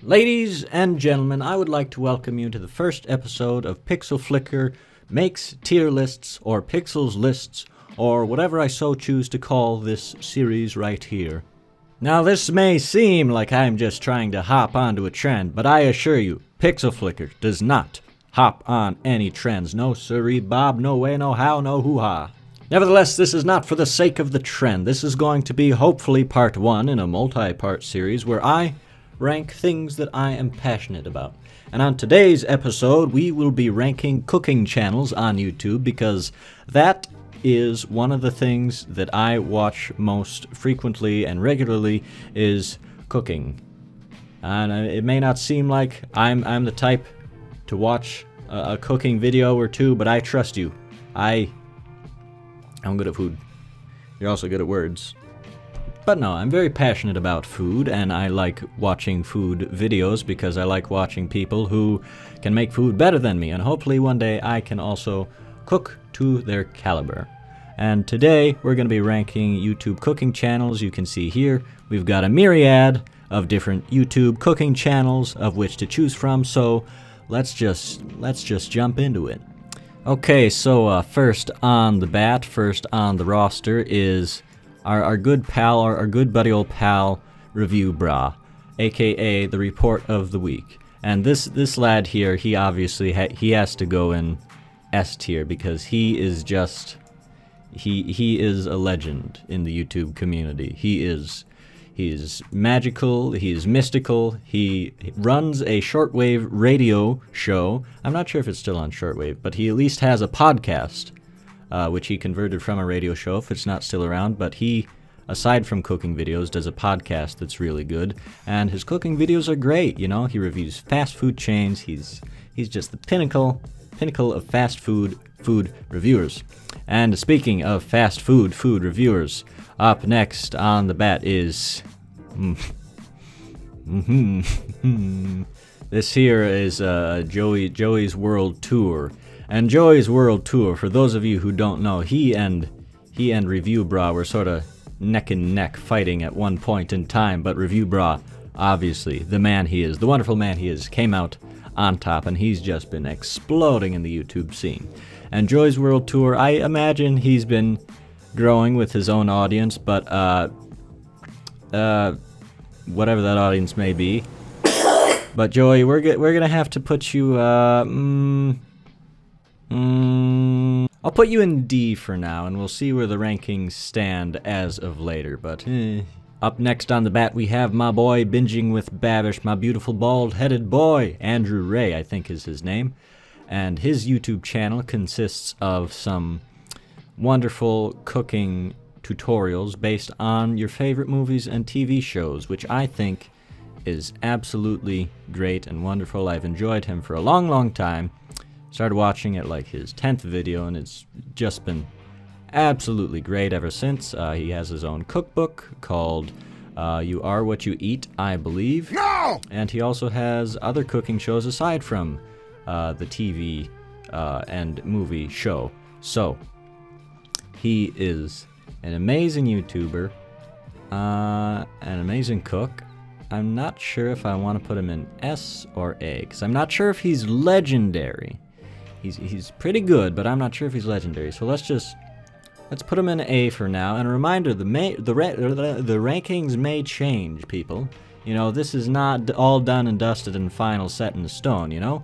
Ladies and gentlemen, I would like to welcome you to the first episode of PixelFlickr Makes Tier Lists or Pixels Lists or whatever I so choose to call this series right here. Now this may seem like I'm just trying to hop onto a trend, but I assure you, PixelFlickr does not hop on any trends. No siree, Bob, no way, no how, no hoo-ha. Nevertheless, this is not for the sake of the trend. This is going to be hopefully part one in a multi-part series where I rank things that I am passionate about. And on today's episode, we will be ranking cooking channels on YouTube because that is one of the things that I watch most frequently and regularly is cooking. And it may not seem like I'm the type to watch a cooking video or two, but I trust you. I'm good at food. You're also good at words. But no, I'm very passionate about food, and I like watching food videos because I like watching people who can make food better than me, and hopefully one day I can also cook to their caliber. And today we're going to be ranking YouTube cooking channels. You can see here we've got a myriad of different YouTube cooking channels of which to choose from, so let's just jump into it. Okay, so first on the roster is our good pal, our good buddy old pal, Review Bra, aka the Report of the Week. And this lad here, he obviously he has to go in S tier because he is just he is a legend in the YouTube community. He is magical, he is mystical, he runs a shortwave radio show. I'm not sure if it's still on shortwave, but he at least has a podcast, which he converted from a radio show if it's not still around, but he, aside from cooking videos, does a podcast that's really good, and his cooking videos are great, you know. He reviews fast food chains. He's just the pinnacle of fast food reviewers. And speaking of fast food reviewers, up next on the bat is this here is Joey's World Tour. And Joey's World Tour, for those of you who don't know, he and Review Bra were sort of neck and neck fighting at one point in time, but Review Bra, obviously, the man he is, the wonderful man he is, came out on top, and he's just been exploding in the YouTube scene. And Joey's World Tour, I imagine he's been growing with his own audience, but whatever that audience may be. But Joey, we're gonna have to put you I'll put you in D for now, and we'll see where the rankings stand as of later, but Up next on the bat, we have my boy Binging with Babish, my beautiful bald-headed boy, Andrew Ray, I think is his name. And his YouTube channel consists of some wonderful cooking tutorials based on your favorite movies and TV shows, which I think is absolutely great and wonderful. I've enjoyed him for a long, long time. Started watching it like his 10th video, and it's just been absolutely great ever since. He has his own cookbook called You Are What You Eat, I believe. No! And he also has other cooking shows aside from the TV and movie show. So, he is an amazing YouTuber, an amazing cook. I'm not sure if I want to put him in S or A, because I'm not sure if he's legendary. He's pretty good, but I'm not sure if he's legendary. So let's put him in A for now. And a reminder, the rankings may change, people. You know, this is not all done and dusted and final set in stone, you know?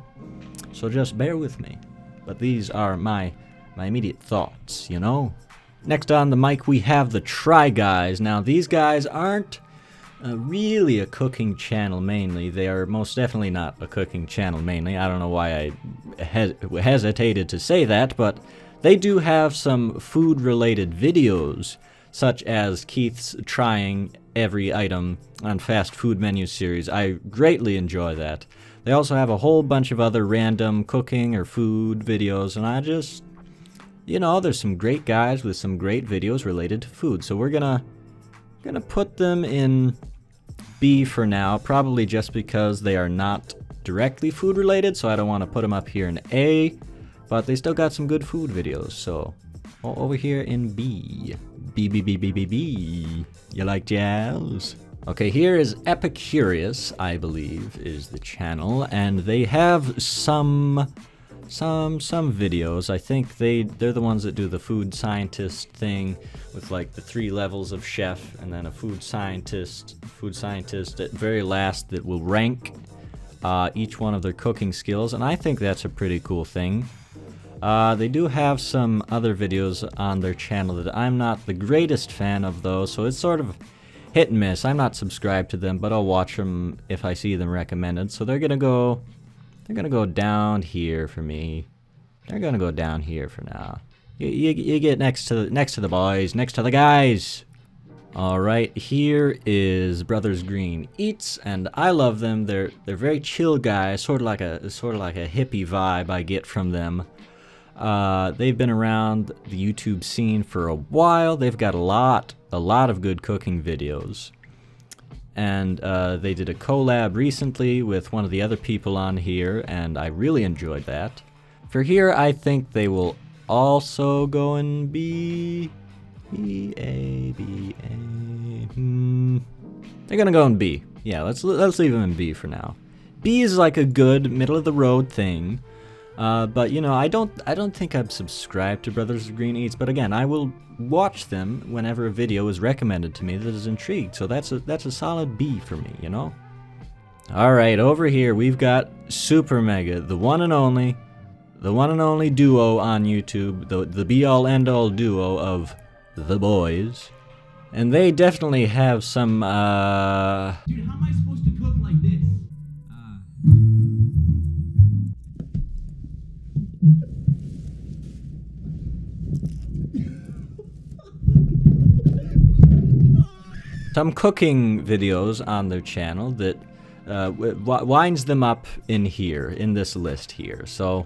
So just bear with me. But these are my immediate thoughts, you know? Next on the mic, we have the Try Guys. Now, these guys aren't really a cooking channel mainly. They are most definitely not a cooking channel mainly. I don't know why I hesitated to say that, but they do have some food-related videos, such as Keith's Trying Every Item on Fast Food Menu series. I greatly enjoy that. They also have a whole bunch of other random cooking or food videos, and I just, you know, there's some great guys with some great videos related to food. So we're gonna put them in B for now, probably just because they are not directly food related, so I don't want to put them up here in A, but they still got some good food videos, so over here in B. B. You like jazz? Okay, here is Epicurious, I believe, is the channel, and they have some videos. I think they're the ones that do the food scientist thing with like the 3 levels of chef, and then a food scientist at very last that will rank each one of their cooking skills, and I think that's a pretty cool thing. They do have some other videos on their channel that I'm not the greatest fan of, though, so it's sort of hit and miss. I'm not subscribed to them, but I'll watch them if I see them recommended. So they're gonna go down here for me. They're gonna go down here for now. You get next to the boys, next to the guys. All right, here is Brothers Green Eats, and I love them. They're very chill guys, sort of like a hippie vibe I get from them. They've been around the YouTube scene for a while. They've got a lot of good cooking videos. And they did a collab recently with one of the other people on here, and I really enjoyed that. For here, I think they will also go and be They're gonna go in B. Yeah, let's leave them in B for now. B is like a good middle of the road thing. But you know, I don't think I'm subscribed to Brothers Green Eats, but again, I will watch them whenever a video is recommended to me that is intrigued. So that's a solid B for me, you know? All right, over here we've got Super Mega, the one and only duo on YouTube, the be all end all duo of the boys. And they definitely have some Dude, how am I supposed to cook like this? some cooking videos on their channel that winds them up in here, in this list here. So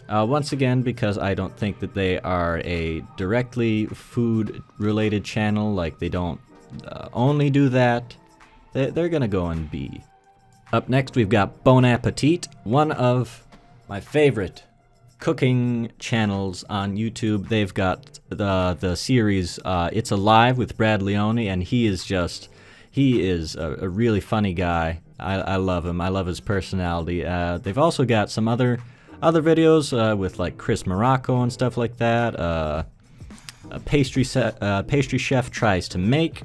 once again, because I don't think that they are a directly food related channel, like they don't only do that, they're gonna go in B. Up next we've got Bon Appetit, one of my favorite cooking channels on YouTube. They've got the series It's Alive with Brad Leone, and he is a really funny guy. I love him. I love his personality. They've also got some other videos with like Chris Morocco and stuff like that. A pastry chef tries to make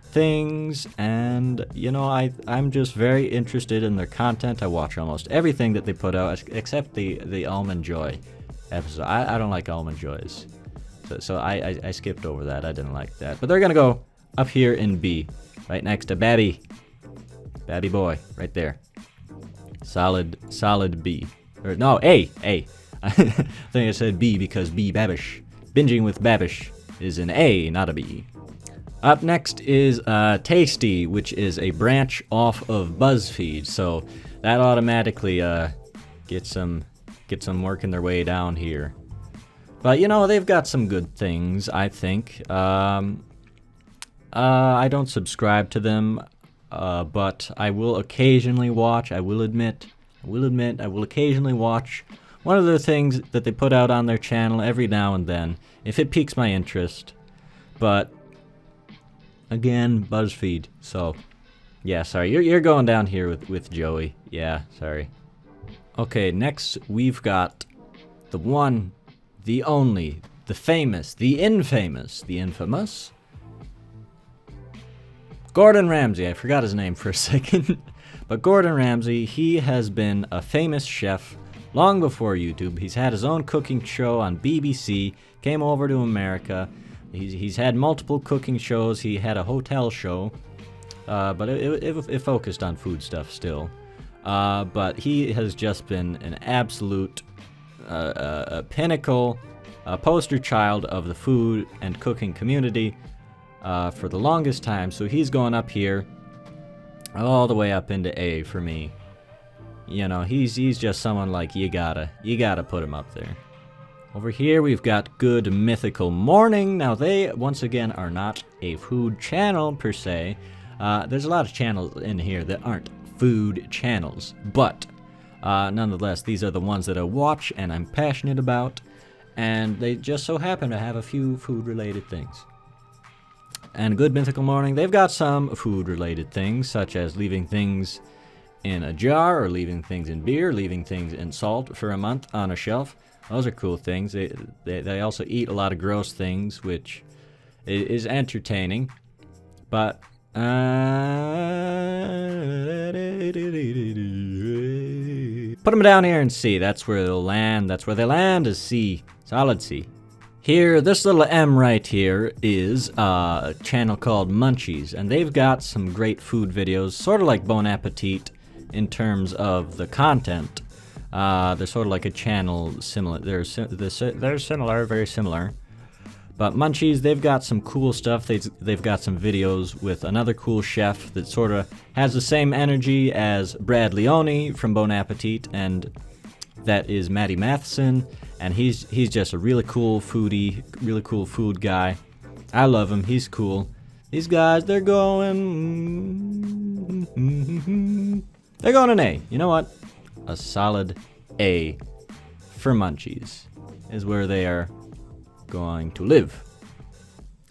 things, and you know, I'm just very interested in their content. I watch almost everything that they put out except the Almond Joy episode. I don't like Almond Joys, so I skipped over that. I didn't like that, but they're gonna go up here in B, right next to Babby boy, right there. Solid B. Or no, A. I think I said B because B Babish. Binging with Babish is an A, not a B. Up next is Tasty, which is a branch off of BuzzFeed, so that automatically gets them working their way down here. But you know, they've got some good things, I think. I don't subscribe to them, but I will occasionally watch. I will admit, I will occasionally watch one of the things that they put out on their channel every now and then, if it piques my interest. But again, BuzzFeed. So, yeah, sorry, you're going down here with Joey. Yeah, sorry. Okay, next we've got the one, the only, the famous, the infamous, the infamous Gordon Ramsay. I forgot his name for a second. But Gordon Ramsay, he has been a famous chef long before YouTube. He's had his own cooking show on BBC, came over to America. He's had multiple cooking shows. He had a hotel show, but it focused on food stuff still. But he has just been an absolute pinnacle, poster child of the food and cooking community for the longest time. So he's going up here, all the way up into A for me. You know, he's just someone like you gotta put him up there. Over here we've got Good Mythical Morning. Now they, once again, are not a food channel per se. There's a lot of channels in here that aren't food channels, but nonetheless, these are the ones that I watch and I'm passionate about, and they just so happen to have a few food-related things. And Good Mythical Morning, they've got some food-related things, such as leaving things in a jar, or leaving things in beer, leaving things in salt for a month on a shelf. Those are cool things. They also eat a lot of gross things, which is entertaining. But put them down here and C. That's where they'll land. That's where they land, is C. Solid C. Here, this little M right here is a channel called Munchies, and they've got some great food videos, sort of like Bon Appetit in terms of the content. They're sort of like a channel similar. They're similar, very similar. But Munchies, they've got some cool stuff. They've got some videos with another cool chef that sort of has the same energy as Brad Leone from Bon Appetit, and that is Matty Matheson. And he's just a really cool foodie, really cool food guy. I love him. He's cool. These guys, they're going an A. You know what? A solid A for Munchies is where they are going to live.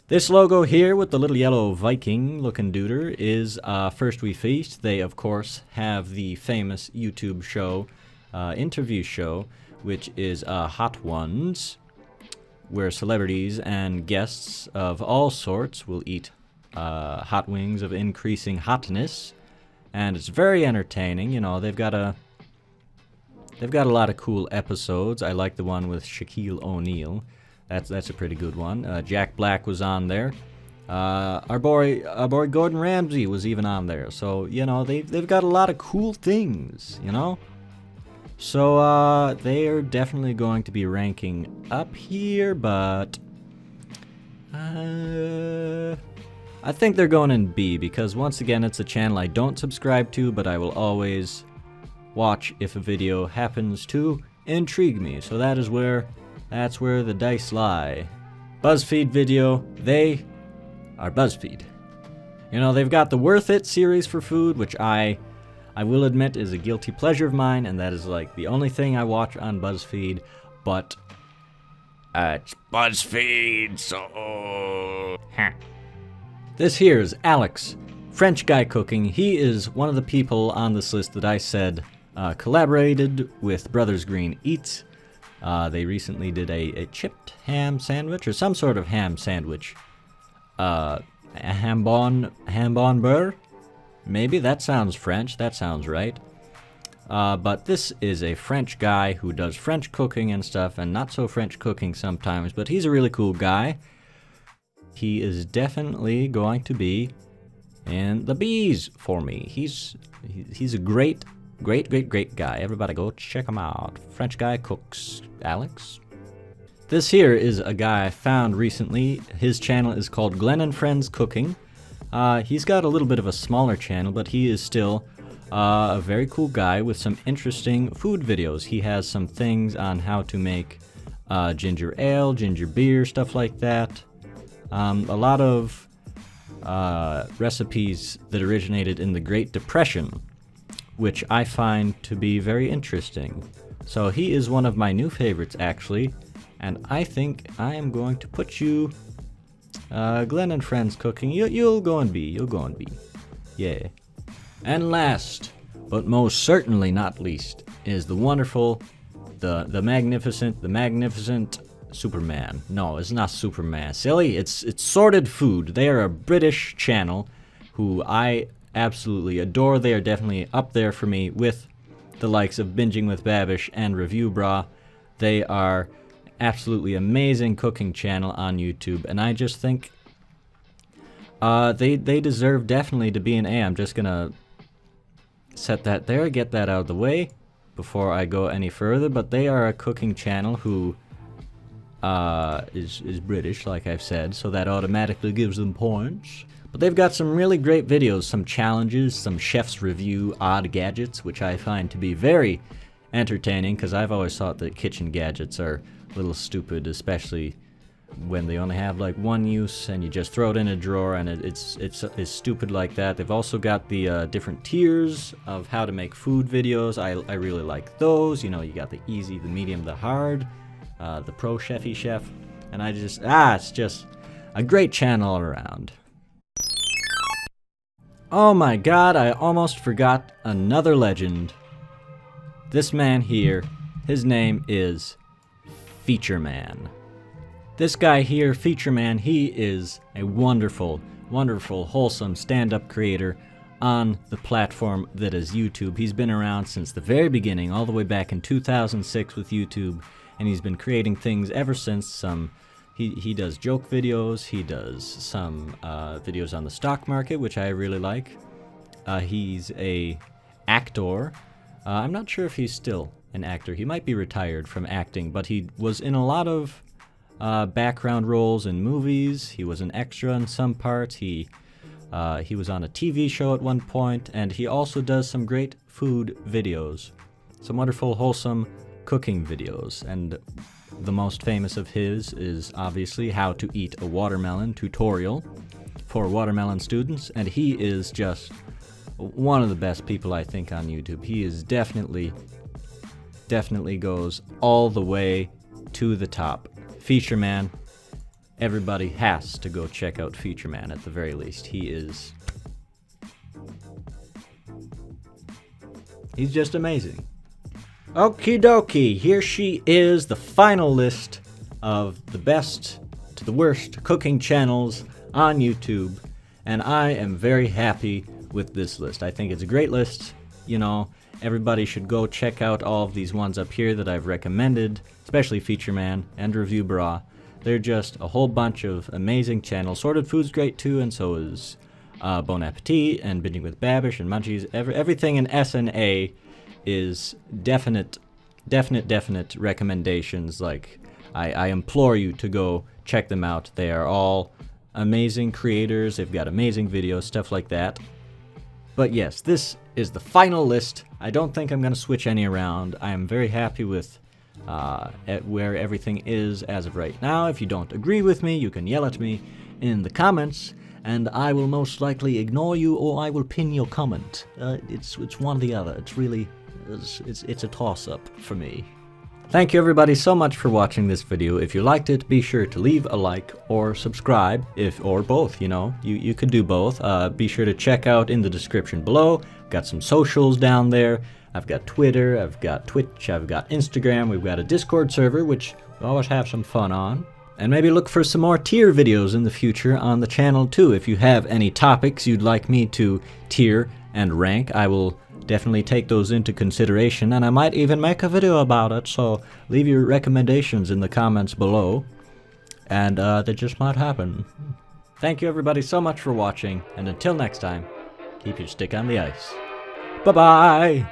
This logo here with the little yellow Viking looking duder is First We Feast. They, of course, have the famous YouTube show, interview show, which is Hot Ones, where celebrities and guests of all sorts will eat hot wings of increasing hotness, and it's very entertaining. You know, they've got a lot of cool episodes. I like the one with Shaquille O'Neal. That's a pretty good one. Jack Black was on there. Our boy Gordon Ramsay was even on there. So, you know, they've got a lot of cool things, you know? So, they are definitely going to be ranking up here, but I think they're going in B, because once again, it's a channel I don't subscribe to, but I will always watch if a video happens to intrigue me. So that's where the dice lie. BuzzFeed video, they are BuzzFeed. You know, they've got the Worth It series for food, which I will admit is a guilty pleasure of mine, and that is like the only thing I watch on BuzzFeed, but it's BuzzFeed, so... This here is Alex, French guy cooking. He is one of the people on this list that I said collaborated with Brothers Green Eats. They recently did a chipped ham sandwich, or some sort of ham sandwich. A hambon beurre? Maybe that sounds French. That sounds right. But this is a French guy who does French cooking and stuff, and not so French cooking sometimes, but he's a really cool guy. He is definitely going to be in the B's for me. He's a great guy. Everybody go check him out. French guy cooks. Alex. This here is a guy I found recently. His channel is called Glenn and Friends Cooking. He's got a little bit of a smaller channel, but he is still a very cool guy with some interesting food videos. He has some things on how to make ginger ale, ginger beer, stuff like that. A lot of recipes that originated in the Great Depression, which I find to be very interesting. So he is one of my new favorites, actually, and I think I am going to put you... Glenn and Friends Cooking, you'll go and B. You'll go and B. Yeah. And last, but most certainly not least, is the wonderful, the magnificent Superman. No, it's not Superman. Silly. It's SORTEDfood. They are a British channel who I absolutely adore. They are definitely up there for me with the likes of Binging with Babish and Review Bra. They are absolutely amazing cooking channel on YouTube, and I just think they deserve definitely to be an A. I'm just gonna set that there, get that out of the way before I go any further. But they are a cooking channel who is British, like I've said, so that automatically gives them points. But they've got some really great videos, some challenges, some chefs review odd gadgets, which I find to be very entertaining, because I've always thought that kitchen gadgets are a little stupid, especially when they only have like one use and you just throw it in a drawer, and it's stupid like that. They've also got the different tiers of how to make food videos. I really like those. You know, you got the easy, the medium, the hard, the pro chefy chef, and I just it's just a great channel all around. Oh my god, I almost forgot another legend. This man here, his name is Featureman. This guy here, Featureman, he is a wonderful, wonderful, wholesome stand-up creator on the platform that is YouTube. He's been around since the very beginning, all the way back in 2006 with YouTube, and he's been creating things ever since. He does joke videos, he does some videos on the stock market, which I really like. He's a actor. I'm not sure if he's still an actor. He might be retired from acting, but he was in a lot of background roles in movies. He was an extra in some parts. He was on a TV show at one point, and he also does some great food videos. Some wonderful, wholesome cooking videos, and the most famous of his is obviously how to eat a watermelon tutorial for watermelon students, and he is just one of the best people I think on YouTube. He is definitely goes all the way to the top. Featureman, everybody has to go check out Featureman at the very least. He's just amazing. Okie dokie, here she is, the final list of the best to the worst cooking channels on YouTube, and I am very happy with this list. I think it's a great list. You know, everybody should go check out all of these ones up here that I've recommended, especially Featureman and Review Bra. They're just a whole bunch of amazing channels. Sorted Food's great too, and so is Bon Appetit and Binging with Babish and Munchies. Everything in S&A is definite recommendations. Like, I implore you to go check them out. They are all amazing creators. They've got amazing videos, stuff like that. But yes, this is the final list. I don't think I'm going to switch any around. I am very happy with where everything is as of right now. If you don't agree with me, you can yell at me in the comments, and I will most likely ignore you, or I will pin your comment. It's one or the other. It's really it's a toss-up for me. Thank you everybody so much for watching this video. If you liked it, be sure to leave a like or subscribe, or both, you know. You could do both. Be sure to check out in the description below. Got some socials down there. I've got Twitter, I've got Twitch, I've got Instagram, we've got a Discord server, which we always have some fun on. And maybe look for some more tier videos in the future on the channel too. If you have any topics you'd like me to tier and rank, I will definitely take those into consideration, and I might even make a video about it, so leave your recommendations in the comments below, and that just might happen. Thank you everybody so much for watching, and until next time, keep your stick on the ice. Bye-bye!